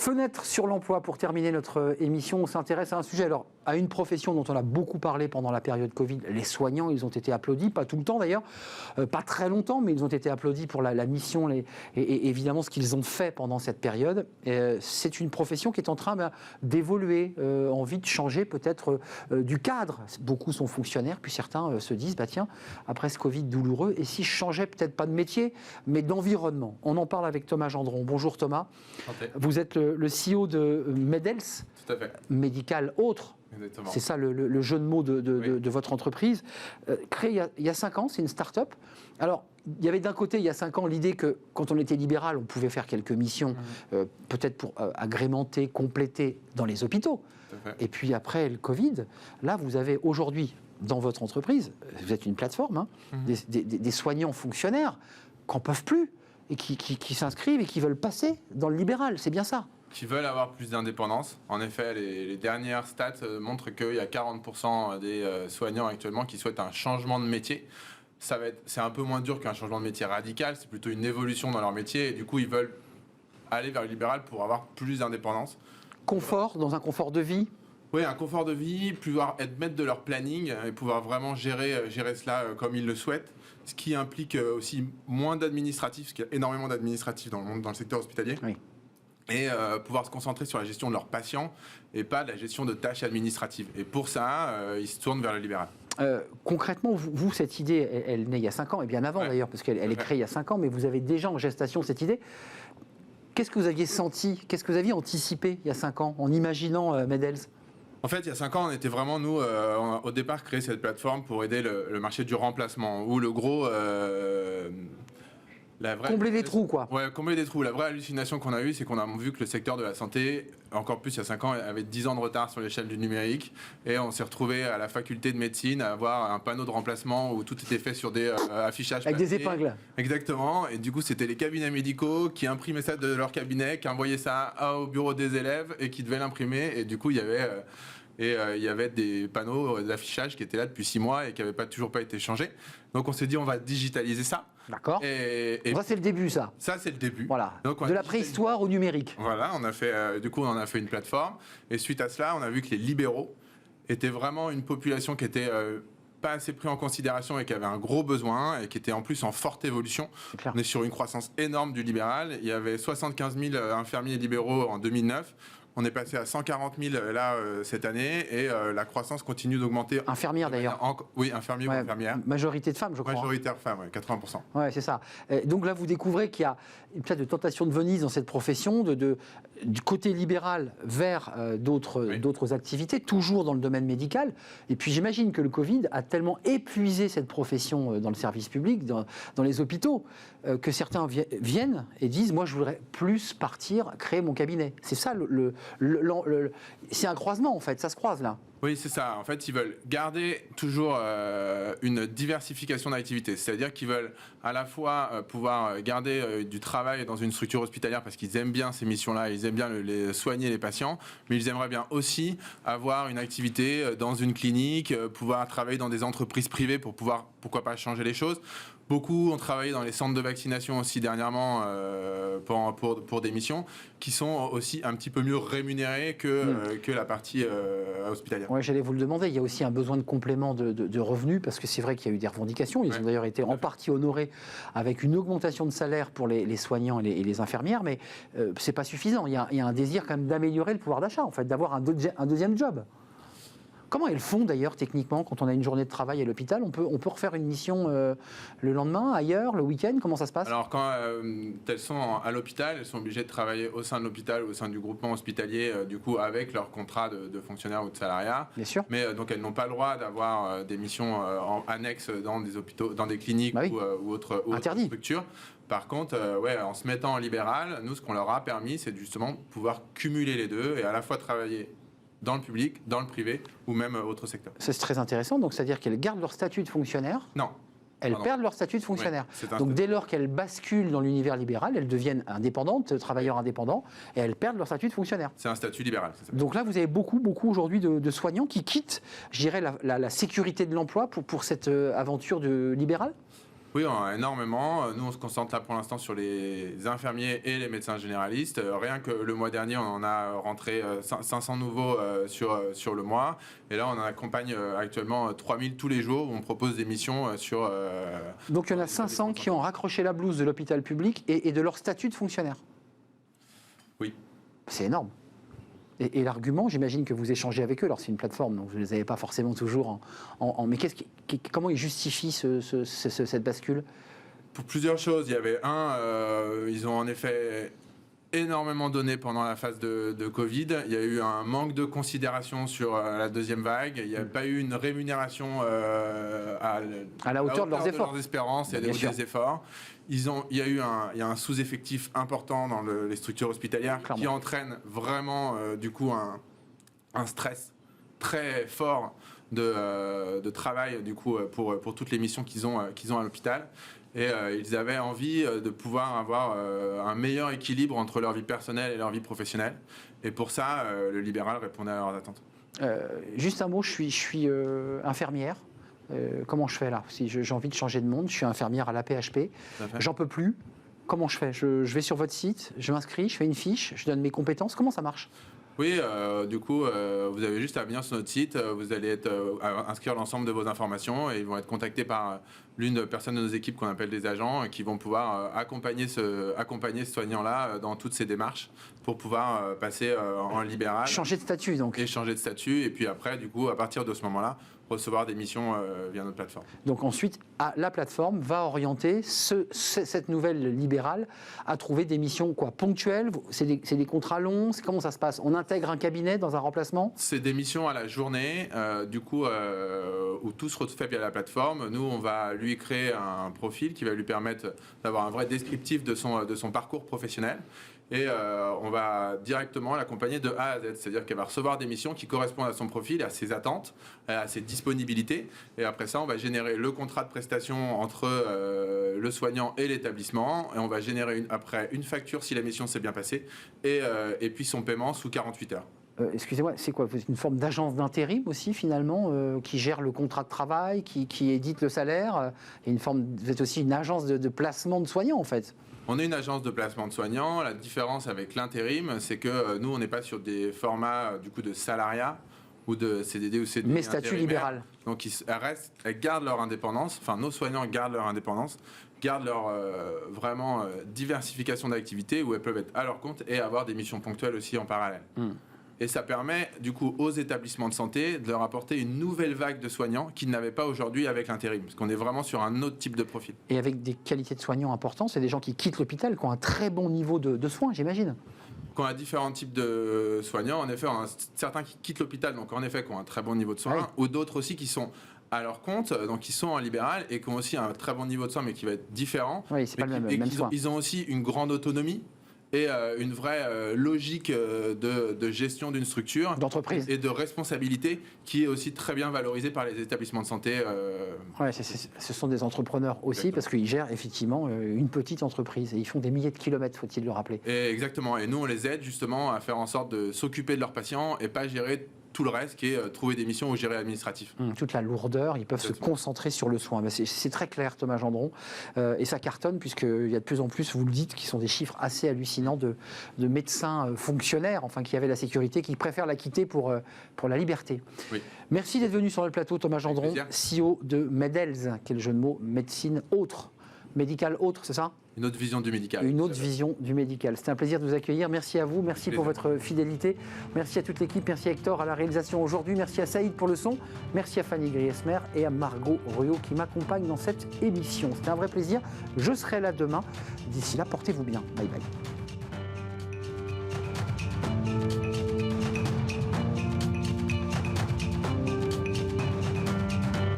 Fenêtre sur l'emploi, pour terminer notre émission, on s'intéresse à un sujet, alors à une profession dont on a beaucoup parlé pendant la période Covid. Les soignants, ils ont été applaudis, pas tout le temps d'ailleurs, pas très longtemps, mais ils ont été applaudis pour la mission et évidemment ce qu'ils ont fait pendant cette période. C'est une profession qui est en train d'évoluer, envie de changer peut-être du cadre. Beaucoup sont fonctionnaires, puis certains se disent, tiens, après ce Covid douloureux, et si je changeais peut-être pas de métier, mais d'environnement. On en parle avec Thomas Gendron. Bonjour Thomas. Santé. Vous êtes le CEO de Medels, tout à fait. Médical Autre. Exactement. C'est ça le jeu de mots de votre entreprise. Créée il y a 5 ans, c'est une start-up. Alors, il y avait d'un côté, il y a 5 ans, l'idée que quand on était libéral, on pouvait faire quelques missions, peut-être pour agrémenter, compléter dans les hôpitaux. Et puis après le Covid, là, vous avez aujourd'hui, dans votre entreprise, vous êtes une plateforme, des soignants fonctionnaires qui n'en peuvent plus et qui s'inscrivent et qui veulent passer dans le libéral. C'est bien ça? Qui veulent avoir plus d'indépendance. En effet, les dernières stats montrent qu'il y a 40% des soignants actuellement qui souhaitent un changement de métier. C'est un peu moins dur qu'un changement de métier radical, c'est plutôt une évolution dans leur métier et du coup ils veulent aller vers le libéral pour avoir plus d'indépendance. Confort, dans un confort de vie? Oui, un confort de vie, pouvoir être maître de leur planning et pouvoir vraiment gérer cela comme ils le souhaitent, ce qui implique aussi moins d'administratifs, parce qu'il y a énormément d'administratifs dans le secteur hospitalier. Oui. Et pouvoir se concentrer sur la gestion de leurs patients et pas de la gestion de tâches administratives. Et pour ça, ils se tournent vers le libéral. Concrètement, vous, cette idée, elle naît il y a 5 ans, et bien avant d'ailleurs, parce qu'elle est créée il y a 5 ans, mais vous avez déjà en gestation cette idée. Qu'est-ce que vous aviez senti, qu'est-ce que vous aviez anticipé il y a 5 ans, en imaginant Medels? En fait, il y a 5 ans, on était vraiment, nous, on a au départ créé cette plateforme pour aider le marché du remplacement, où le gros... combler les trous, quoi. Ouais, combler des trous. La vraie hallucination qu'on a eue, c'est qu'on a vu que le secteur de la santé, encore plus il y a 5 ans, avait 10 ans de retard sur l'échelle du numérique. Et on s'est retrouvé à la faculté de médecine à avoir un panneau de remplacement où tout était fait sur des affichages avec papier. Des épingles. Exactement. Et du coup, c'était les cabinets médicaux qui imprimaient ça de leur cabinet, qui envoyaient ça au bureau des élèves et qui devaient l'imprimer. Et du coup, il y avait des panneaux d'affichage qui étaient là depuis 6 mois et qui n'avaient toujours pas été changés. Donc on s'est dit, on va digitaliser ça. D'accord. Et ça, c'est le début, ça. Ça, c'est le début. Voilà. Donc, de la préhistoire au numérique. Voilà, on en a fait une plateforme. Et suite à cela, on a vu que les libéraux étaient vraiment une population qui était pas assez pris en considération et qui avait un gros besoin et qui était en plus en forte évolution. On est sur une croissance énorme du libéral. Il y avait 75 000 infirmiers libéraux en 2009. On est passé à 140 000 là cette année et la croissance continue d'augmenter. Infirmières d'ailleurs. Oui, infirmiers ou infirmières. Majorité de femmes, je crois. Majoritaire femmes, 80%. Ouais, c'est ça. Donc là, vous découvrez qu'il y a peut-être de tentation de Venise dans cette profession, du côté libéral vers d'autres activités, toujours dans le domaine médical. Et puis j'imagine que le Covid a tellement épuisé cette profession dans le service public, dans les hôpitaux, que certains viennent et disent, moi je voudrais plus partir, créer mon cabinet. C'est ça c'est un croisement en fait, ça se croise là. Oui, c'est ça. En fait, ils veulent garder toujours une diversification d'activités. C'est-à-dire qu'ils veulent à la fois pouvoir garder du travail dans une structure hospitalière parce qu'ils aiment bien ces missions-là, ils aiment bien soigner les patients, mais ils aimeraient bien aussi avoir une activité dans une clinique, pouvoir travailler dans des entreprises privées pour pouvoir, pourquoi pas, changer les choses. Beaucoup ont travaillé dans les centres de vaccination aussi dernièrement pour des missions qui sont aussi un petit peu mieux rémunérées que la partie hospitalière. Oui, j'allais vous le demander. Il y a aussi un besoin de complément de revenus parce que c'est vrai qu'il y a eu des revendications. Ils ont d'ailleurs été en partie honorés avec une augmentation de salaire pour les soignants et les infirmières, mais c'est pas suffisant. Il y a un désir quand même d'améliorer le pouvoir d'achat, en fait, d'avoir un deuxième job. Comment elles font d'ailleurs techniquement quand on a une journée de travail à l'hôpital? On peut refaire une mission le lendemain, ailleurs, le week-end? Comment ça se passe? Alors quand elles sont à l'hôpital, elles sont obligées de travailler au sein de l'hôpital, au sein du groupement hospitalier, du coup avec leur contrat de fonctionnaire ou de salariat. Bien sûr. Mais donc elles n'ont pas le droit d'avoir des missions annexes dans des hôpitaux, dans des cliniques ou autres structures. Par contre, en se mettant en libéral, nous ce qu'on leur a permis, c'est justement pouvoir cumuler les deux et à la fois travailler dans le public, dans le privé ou même autre secteur. C'est très intéressant, donc c'est-à-dire qu'elles gardent leur statut de fonctionnaire? Non. Elles perdent leur statut de fonctionnaire. Oui, donc dès lors qu'elles basculent dans l'univers libéral, elles deviennent indépendantes, travailleurs indépendants, et elles perdent leur statut de fonctionnaire. C'est un statut libéral. Donc là, vous avez beaucoup aujourd'hui de soignants qui quittent, je dirais, la sécurité de l'emploi pour cette aventure de libéral? Oui, énormément. Nous, on se concentre là pour l'instant sur les infirmiers et les médecins généralistes. Rien que le mois dernier, on en a rentré 500 nouveaux sur le mois. Et là, on en accompagne actuellement 3000 tous les jours. Où on propose des missions sur... Donc, il y en a 500 qui ont raccroché la blouse de l'hôpital public et de leur statut de fonctionnaire. Oui. C'est énorme. Et l'argument, j'imagine que vous échangez avec eux. Alors, c'est une plateforme, donc vous ne les avez pas forcément toujours mais comment ils justifient cette bascule? Pour plusieurs choses. Il y avait ils ont en effet énormément donné pendant la phase de Covid. Il y a eu un manque de considération sur la deuxième vague. Il n'y a pas eu une rémunération à la hauteur de leurs efforts. De leurs espérances et des efforts. Il y a un sous-effectif important dans les structures hospitalières. Clairement. Qui entraîne vraiment du coup un stress très fort de travail du coup pour toutes les missions qu'ils ont à l'hôpital. Et ils avaient envie de pouvoir avoir un meilleur équilibre entre leur vie personnelle et leur vie professionnelle. Et pour ça, le libéral répondait à leurs attentes. Juste un mot, je suis infirmière. Comment je fais là? Si j'ai envie de changer de monde, je suis infirmière à l'AP-HP, j'en peux plus. Comment je fais? Je vais sur votre site, je m'inscris, je fais une fiche, je donne mes compétences. Comment ça marche? Oui, du coup, vous avez juste à venir sur notre site, vous allez inscrire l'ensemble de vos informations et ils vont être contactés par l'une des personnes de nos équipes qu'on appelle des agents qui vont pouvoir accompagner ce soignant-là dans toutes ses démarches pour pouvoir passer en libéral. Changer de statut donc. Et changer de statut et puis après, du coup, à partir de ce moment-là, recevoir des missions via notre plateforme. Donc ensuite, la plateforme va orienter cette nouvelle libérale à trouver des missions ponctuelles. C'est des contrats longs. Comment ça se passe? On intègre un cabinet dans un remplacement? C'est des missions à la journée, du coup, où tout se refait via la plateforme. Nous, on va lui créer un profil qui va lui permettre d'avoir un vrai descriptif de son parcours professionnel. Et on va directement l'accompagner de A à Z, c'est-à-dire qu'elle va recevoir des missions qui correspondent à son profil, à ses attentes, à ses disponibilités. Et après ça, on va générer le contrat de prestation entre le soignant et l'établissement. Et on va générer après une facture si la mission s'est bien passée et puis son paiement sous 48 heures. Excusez-moi, c'est quoi? Une forme d'agence d'intérim aussi finalement qui gère le contrat de travail, qui édite le salaire et vous êtes aussi une agence de placement de soignants en fait? On est une agence de placement de soignants. La différence avec l'intérim, c'est que nous, on n'est pas sur des formats du coup de salariat ou de CDD ou CDI. Mais statut libéral. Donc elles gardent leur indépendance. Enfin, nos soignants gardent leur indépendance, gardent leur vraiment diversification d'activités où elles peuvent être à leur compte et avoir des missions ponctuelles aussi en parallèle. Et ça permet du coup aux établissements de santé de leur apporter une nouvelle vague de soignants qu'ils n'avaient pas aujourd'hui avec l'intérim, parce qu'on est vraiment sur un autre type de profil. Et avec des qualités de soignants importantes, c'est des gens qui quittent l'hôpital, qui ont un très bon niveau de soins, j'imagine. Qu'on a différents types de soignants, en effet, on a certains qui quittent l'hôpital, donc en effet, qui ont un très bon niveau de soins, ou d'autres aussi qui sont à leur compte, donc qui sont en libéral et qui ont aussi un très bon niveau de soins, mais qui va être différent. Oui, c'est pas le même soin. Ils ont aussi une grande autonomie et une vraie logique de gestion d'une structure, d'entreprise et de responsabilité qui est aussi très bien valorisée par les établissements de santé. Ouais, ce sont des entrepreneurs aussi. Exactement. Parce qu'ils gèrent effectivement une petite entreprise et ils font des milliers de kilomètres, faut-il le rappeler. Et exactement, et nous on les aide justement à faire en sorte de s'occuper de leurs patients et pas gérer tout le reste qui est trouver des missions ou gérer l'administratif. Toute la lourdeur, ils peuvent se concentrer sur le soin. C'est très clair, Thomas Gendron, et ça cartonne puisqu'il y a de plus en plus, vous le dites, qui sont des chiffres assez hallucinants de médecins fonctionnaires, enfin qui avaient la sécurité, qui préfèrent la quitter pour la liberté. Oui. Merci d'être venu sur le plateau, Thomas Gendron, CEO de MED-ELS, quel jeu de mots, médecine autre. Médical autre, c'est ça? Une autre vision du médical. Une autre vision du médical. C'était un plaisir de vous accueillir. Merci à vous, merci pour votre fidélité. Merci à toute l'équipe, merci à Hector à la réalisation aujourd'hui, merci à Saïd pour le son, merci à Fanny Griesmer et à Margot Ruot qui m'accompagnent dans cette émission. C'était un vrai plaisir. Je serai là demain. D'ici là, portez-vous bien. Bye bye.